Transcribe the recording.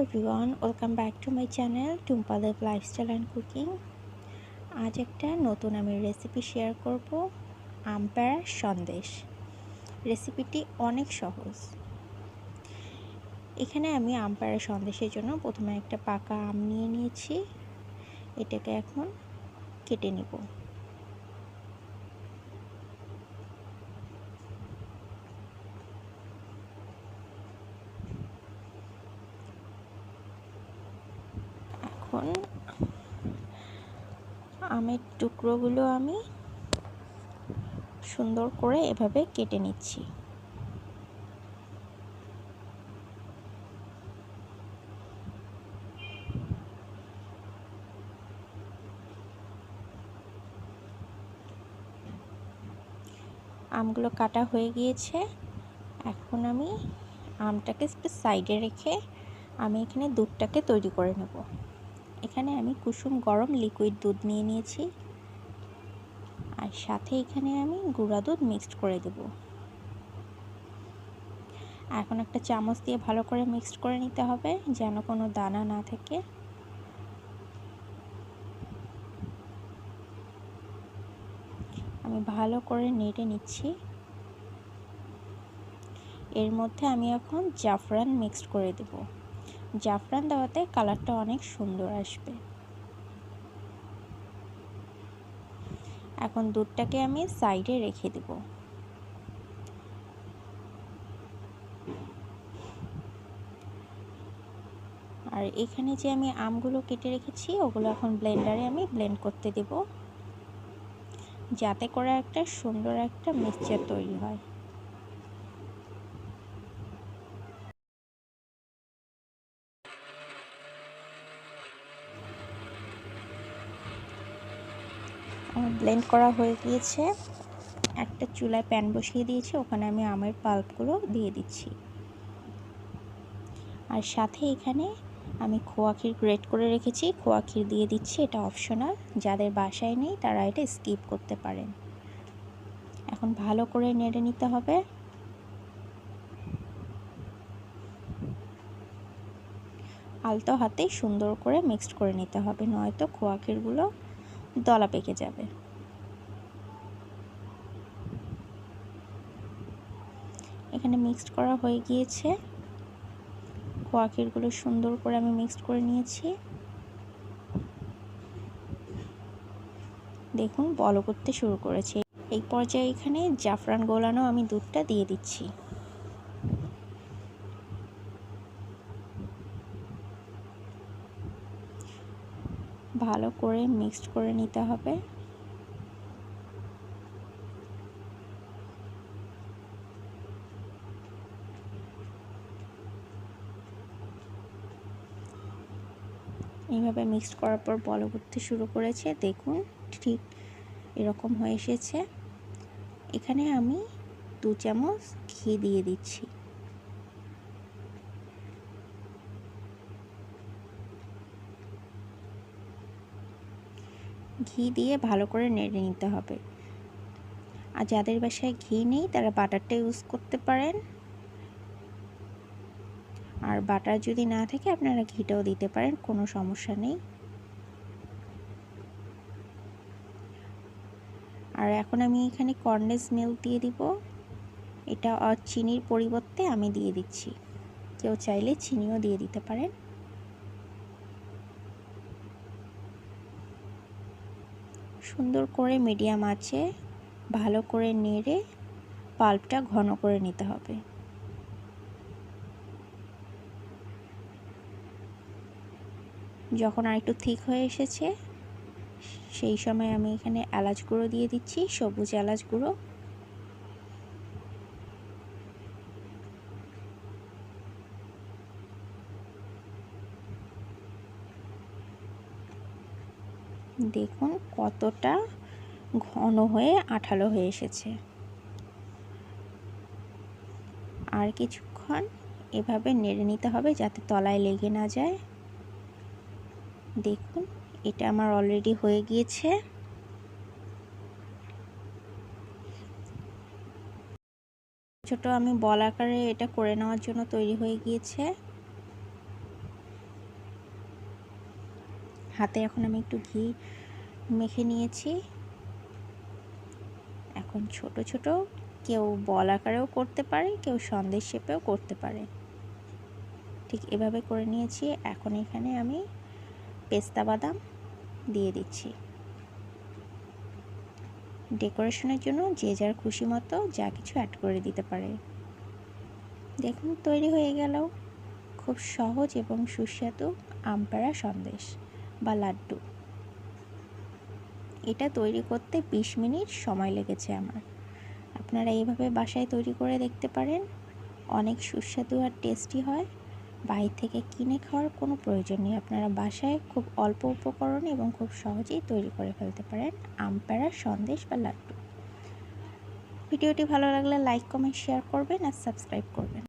Everyone, welcome back to my channel টুম্পাদের lifestyle and cooking. আজ একটা নতুন আমি রেসিপি শেয়ার করব, আম পেড়ার সন্দেশ। রেসিপিটি অনেক সহজ। এখানে আমি আম পেড়ার সন্দেশের জন্য প্রথমে একটা পাকা আম নিয়ে নিয়েছি। এটাকে এখন কেটে নেব। এখন আমের টুকরোগুলো আমি সুন্দর করে এভাবে কেটে নিচ্ছি। আমগুলো কাটা হয়ে গিয়েছে। এখন আমি আমটাকে একটু সাইডে রেখে আমি এখানে দুধটাকে তৈরি করে নেব। এখানে আমি কুসুম গরম লিকুইড দুধ নিয়ে নিয়েছি, আর সাথে এখানে আমি গুঁড়া দুধ মিক্সড করে দেব। এখন একটা চামচ দিয়ে ভালো করে মিক্সড করে নিতে হবে, যেন কোনো দানা না থাকে। আমি ভালো করে নেড়ে নিচ্ছি। এর মধ্যে আমি এখন জাফরান মিক্সড করে দেব। জাফরান দেওয়াতে কালারটা অনেক সুন্দর আসবে। এখন দুধটাকে আমি সাইডে রেখে দেব। আর এখানে যে আমি আমগুলো কেটে রেখেছি ওগুলো এখন ব্লেন্ডারে আমি ব্লেন্ড করতে দেব, যাতে করে একটা সুন্দর একটা মিক্সচার তৈরি হয়। আমার ব্লেন্ড করা হয়ে গিয়েছে। একটা চুলায় প্যান বসিয়ে দিয়েছি, ওখানে আমি আমের পাল্পগুলো দিয়ে দিচ্ছি। আর সাথে এখানে আমি খোয়া ক্ষীর গ্রেট করে রেখেছি, খোয়া ক্ষীর দিয়ে দিচ্ছি। এটা অপশনাল, যাদের বাসায় নেই তারা এটা স্কিপ করতে পারেন। এখন ভালো করে নেড়ে নিতে হবে। আলতো হাতে সুন্দর করে মিক্সড করে নিতে হবে, নয়তো খোয়া ক্ষীরগুলো দলা পেকে যাবে। এখানে মিক্সড করা হয়ে গিয়েছে। খোয়া ক্ষীরগুলো সুন্দর করে আমি মিক্সড করে নিয়েছি। দেখুন বল করতে শুরু করেছে। এই পর্যায়ে এখানে জাফরান গোলানো আমি দুধটা দিয়ে দিচ্ছি। ভালো করে মিক্সড করে নিতে হবে। এইভাবে মিক্সড করার পর বল করতে শুরু করেছে। দেখুন ঠিক এরকম হয়ে এসেছে। এখানে আমি 2 চামচ ঘি দিয়ে দিচ্ছি। ঘি দিয়ে ভালো করে নেড়ে নিতে হবে। আর যাদের বাসায় ঘি নেই তারা বাটারটা ইউজ করতে পারেন, আর বাটার যদি না থাকে আপনারা ঘিটাও দিতে পারেন, কোনো সমস্যা নেই। আর এখন আমি এখানে কনডেন্স মিল্ক দিয়ে দিব। এটা চিনির পরিবর্তে আমি দিয়ে দিচ্ছি, কেউ চাইলে চিনিও দিয়ে দিতে পারেন। সুন্দর করে মিডিয়াম আঁচে ভালো করে নেড়ে পাল্পটা ঘন করে নিতে হবে। যখন আরেকটু থিক হয়ে এসেছে সেই সময় আমি এখানে এলাচ গুঁড়ো দিয়ে দিচ্ছি, সবুজ এলাচ গুঁড়ো। দেখুন কতটা ঘন হয়ে আঠালো হয়ে এসেছে। আর কিছুক্ষণ এভাবে নেড়ে নিতে হবে যাতে তলায় লেগে না যায়। দেখুন এটা আমার অলরেডি হয়ে গিয়েছে। ছোট আমি বল আকারে এটা করে নেওয়ার জন্য তৈরি হয়ে গিয়েছে। হাতে এখন আমি একটু ঘি মেখে নিয়েছি। এখন ছোট ছোট কেউ বল আকারেও করতে পারে, কেউ সন্দেশ শেপেও করতে পারে। ঠিক এভাবে করে নিয়েছি। এখন এখানে আমি পেস্তা বাদাম দিয়ে দিচ্ছি। ডেকোরেশনের জন্য যে যার খুশি মতো যা কিছু অ্যাড করে দিতে পারে। দেখুন তৈরি হয়ে গেল খুব সহজ এবং সুস্বাদু আম পেড়া সন্দেশ বা লাড্ডু। এটা তৈরি করতে 20 মিনিট সময় লেগেছে আমার। আপনারা এইভাবে বাসায় তৈরি করে দেখতে পারেন। অনেক সুস্বাদু আর টেস্টি হয়। বাইরে থেকে কিনে খাওয়ার কোনো প্রয়োজন নেই। আপনারা বাসায় খুব অল্প উপকরণে এবং খুব সহজেই তৈরি করে ফেলতে পারেন আম পেড়া সন্দেশ বা লাড্ডু। ভিডিওটি ভালো লাগলে লাইক, কমেন্ট, শেয়ার করবেন আর সাবস্ক্রাইব করবেন।